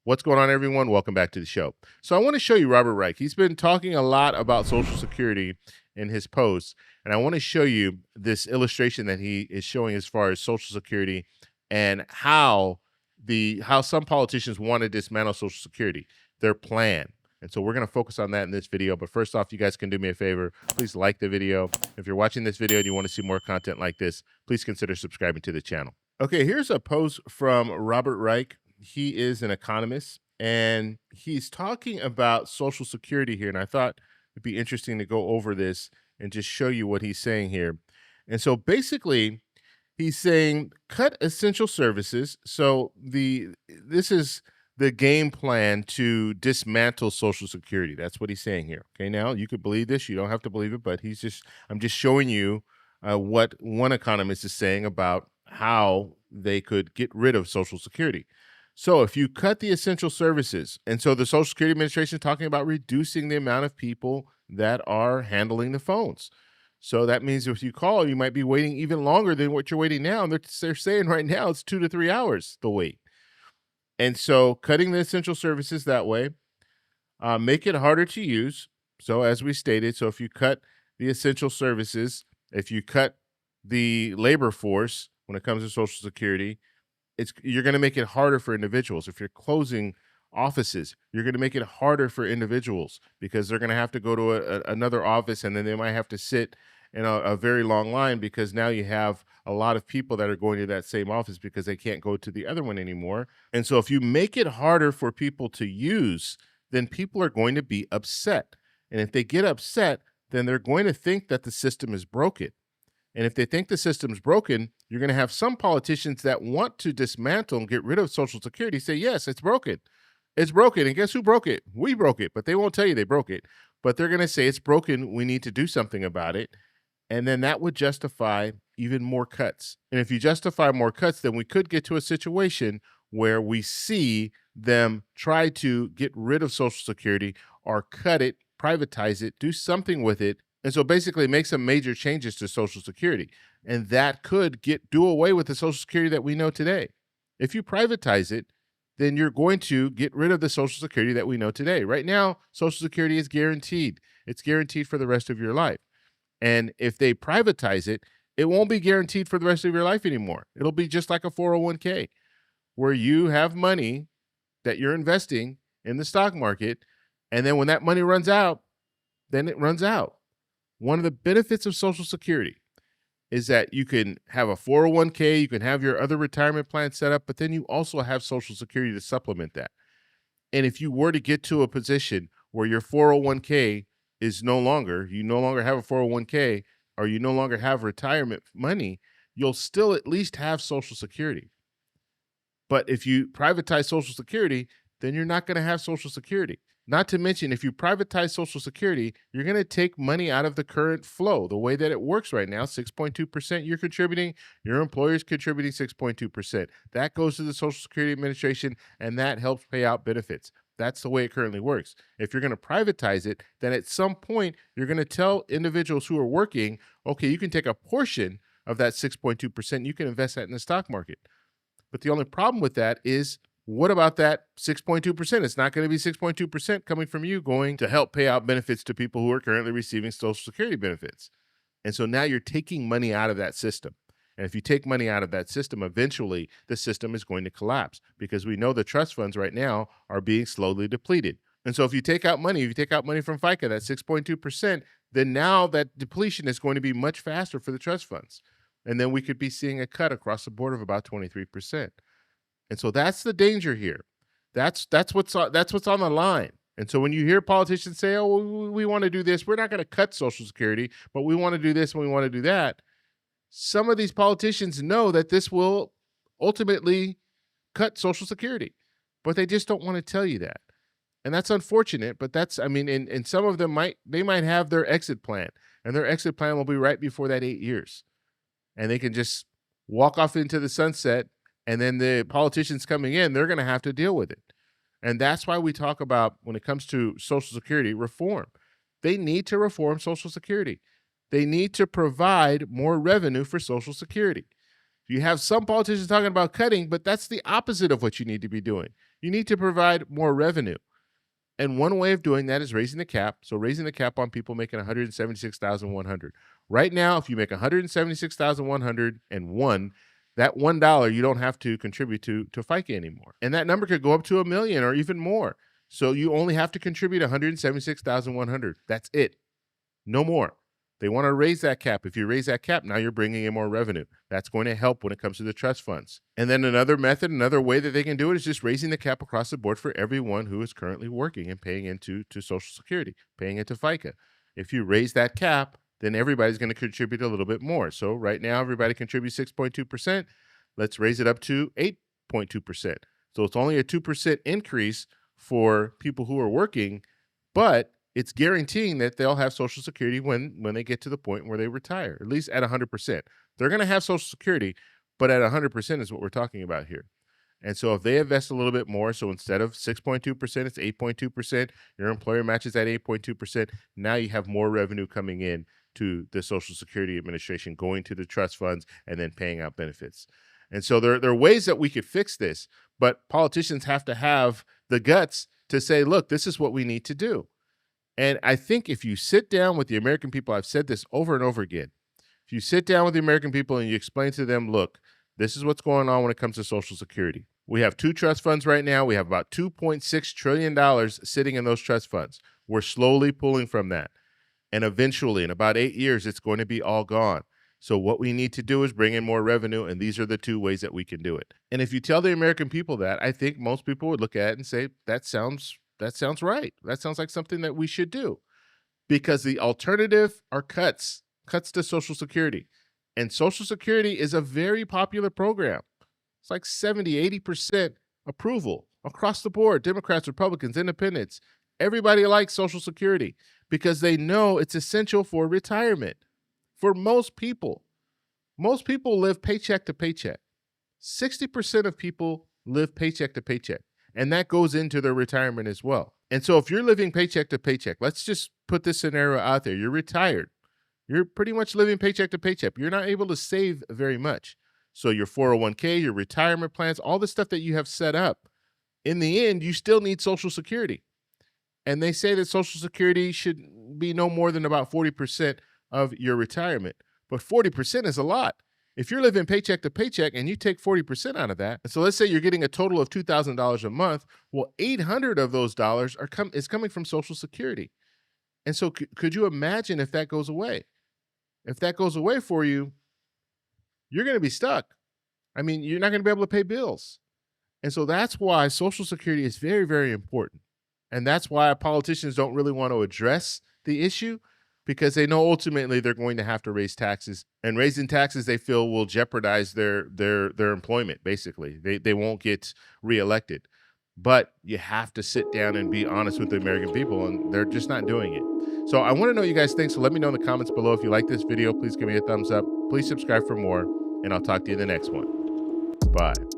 What's going on, everyone? Welcome back to the show. So I want to show you Robert Reich. He's been talking a lot about Social Security in his posts, and I want to show you this illustration that he is showing as far as Social Security and how some politicians want to dismantle Social Security, their plan. And so we're going to focus on that in this video. But first off, you guys can do me a favor. Please like the video. If you're watching this video and you want to see more content like this, please consider subscribing to the channel. Okay, here's a post from Robert Reich. He is an economist, and he's talking about Social Security here. And I thought it'd be interesting to go over this and just show you what he's saying here. And so basically, he's saying cut essential services. So this is the game plan to dismantle Social Security. That's what he's saying here. Okay, now you could believe this, you don't have to believe it, but I'm just showing you what one economist is saying about how they could get rid of Social Security. So if you cut the essential services, and so the Social Security Administration is talking about reducing the amount of people that are handling the phones. So that means if you call, you might be waiting even longer than what you're waiting now. And they're saying right now it's 2 to 3 hours the wait. And so cutting the essential services that way, make it harder to use. So as we stated, so if you cut the essential services, if you cut the labor force when it comes to Social Security, you're going to make it harder for individuals. If you're closing offices, you're going to make it harder for individuals because they're going to have to go to another office, and then they might have to sit in a very long line because now you have a lot of people that are going to that same office because they can't go to the other one anymore. And so if you make it harder for people to use, then people are going to be upset. And if they get upset, then they're going to think that the system is broken. And if they think the system's broken, you're going to have some politicians that want to dismantle and get rid of Social Security say, yes, it's broken. It's broken. And guess who broke it? We broke it. But they won't tell you they broke it. But they're going to say it's broken. We need to do something about it. And then that would justify even more cuts. And if you justify more cuts, then we could get to a situation where we see them try to get rid of Social Security or cut it, privatize it, do something with it. And so basically make some major changes to Social Security. And that could do away with the Social Security that we know today. If you privatize it, then you're going to get rid of the Social Security that we know today. Right now, Social Security is guaranteed. It's guaranteed for the rest of your life. And if they privatize it, it won't be guaranteed for the rest of your life anymore. It'll be just like a 401k where you have money that you're investing in the stock market. And then when that money runs out, then it runs out. One of the benefits of Social Security is that you can have a 401k, you can have your other retirement plan set up, but then you also have Social Security to supplement that. And if you were to get to a position where your 401k is you no longer have a 401k, or you no longer have retirement money, you'll still at least have Social Security. But if you privatize Social Security, then you're not going to have Social Security. Not to mention, if you privatize Social Security, you're going to take money out of the current flow. The way that it works right now, 6.2% you're contributing, your employer's contributing 6.2%. That goes to the Social Security Administration, and that helps pay out benefits. That's the way it currently works. If you're going to privatize it, then at some point, you're going to tell individuals who are working, okay, you can take a portion of that 6.2%, you can invest that in the stock market. But the only problem with that is, what about that 6.2%? It's not going to be 6.2% coming from you going to help pay out benefits to people who are currently receiving Social Security benefits. And so now you're taking money out of that system. And if you take money out of that system, eventually the system is going to collapse because we know the trust funds right now are being slowly depleted. And so if you take out money from FICA, that 6.2%, then now that depletion is going to be much faster for the trust funds. And then we could be seeing a cut across the board of about 23%. And so that's the danger here. That's what's on the line. And so when you hear politicians say, oh, we want to do this, we're not going to cut Social Security, but we want to do this and we want to do that. Some of these politicians know that this will ultimately cut Social Security, but they just don't want to tell you that. And that's unfortunate, but and some of them might have their exit plan, and their exit plan will be right before that 8 years. And they can just walk off into the sunset. And then the politicians coming in, they're going to have to deal with it. And that's why we talk about, when it comes to Social Security reform, they need to reform Social Security. They need to provide more revenue for Social Security. You have some politicians talking about cutting, but that's the opposite of what you need to be doing. You need to provide more revenue. And one way of doing that is raising the cap. So raising the cap on people making $176,100. Right now, if you make $176,101, that $1 you don't have to contribute to FICA anymore. And that number could go up to $1 million or even more. So you only have to contribute $176,100. That's it. No more. They want to raise that cap. If you raise that cap, now you're bringing in more revenue. That's going to help when it comes to the trust funds. And then another method, another way that they can do it is just raising the cap across the board for everyone who is currently working and paying into Social Security, paying into FICA. If you raise that cap, then everybody's going to contribute a little bit more. So right now, everybody contributes 6.2%. Let's raise it up to 8.2%. So it's only a 2% increase for people who are working, but it's guaranteeing that they'll have Social Security when they get to the point where they retire, at least at 100%. They're going to have Social Security, but at 100% is what we're talking about here. And so if they invest a little bit more, so instead of 6.2%, it's 8.2%, your employer matches at 8.2%, now you have more revenue coming in to the Social Security Administration, going to the trust funds, and then paying out benefits. And so there are ways that we could fix this, but politicians have to have the guts to say, look, this is what we need to do. And I think if you sit down with the American people, I've said this over and over again, if you sit down with the American people and you explain to them, look, this is what's going on when it comes to Social Security. We have 2 trust funds right now. We have about $2.6 trillion sitting in those trust funds. We're slowly pulling from that. And eventually, in about 8 years, it's going to be all gone. So what we need to do is bring in more revenue, and these are the 2 ways that we can do it. And if you tell the American people that, I think most people would look at it and say, that sounds right. That sounds like something that we should do, because the alternative are cuts to Social Security. And Social Security is a very popular program. It's like 70-80% approval across the board. Democrats, Republicans, independents, everybody likes Social Security because they know it's essential for retirement. For most people live paycheck to paycheck. 60% of people live paycheck to paycheck. And that goes into their retirement as well. And so if you're living paycheck to paycheck, let's just put this scenario out there. You're retired. You're pretty much living paycheck to paycheck. You're not able to save very much. So your 401k, your retirement plans, all the stuff that you have set up, in the end, you still need Social Security. And they say that Social Security should be no more than about 40% of your retirement. But 40% is a lot. If you're living paycheck to paycheck and you take 40% out of that, and so let's say you're getting a total of $2,000 a month, well, $800 of those dollars is coming from Social Security. And so could you imagine if that goes away? If that goes away for you, you're going to be stuck. I mean, you're not going to be able to pay bills. And so that's why Social Security is very, very important. And that's why politicians don't really want to address the issue, because they know ultimately they're going to have to raise taxes, and raising taxes they feel will jeopardize their employment. Basically, they won't get reelected. But you have to sit down and be honest with the American people, and they're just not doing it. So I want to know what you guys think. So let me know in the comments below. If you like this video, please give me a thumbs up. Please subscribe for more, and I'll talk to you in the next one. Bye.